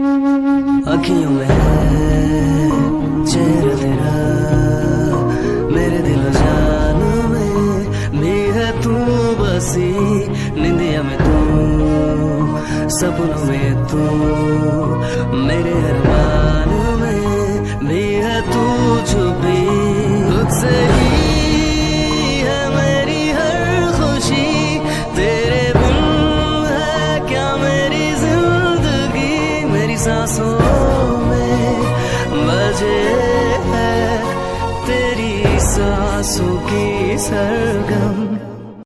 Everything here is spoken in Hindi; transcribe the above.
अखियों में है चेहरा तेरा, मेरे दिल जान में भी है तू बसी। निंदिया में तू, सपनों में तू, मेरे अरमान में भी है तू छुपी। तुझसे ही है मेरी हर खुशी, तेरे बिन है क्या मेरी जिंदगी। मेरी सांसों में बजे है तेरी सांसों की सरगम।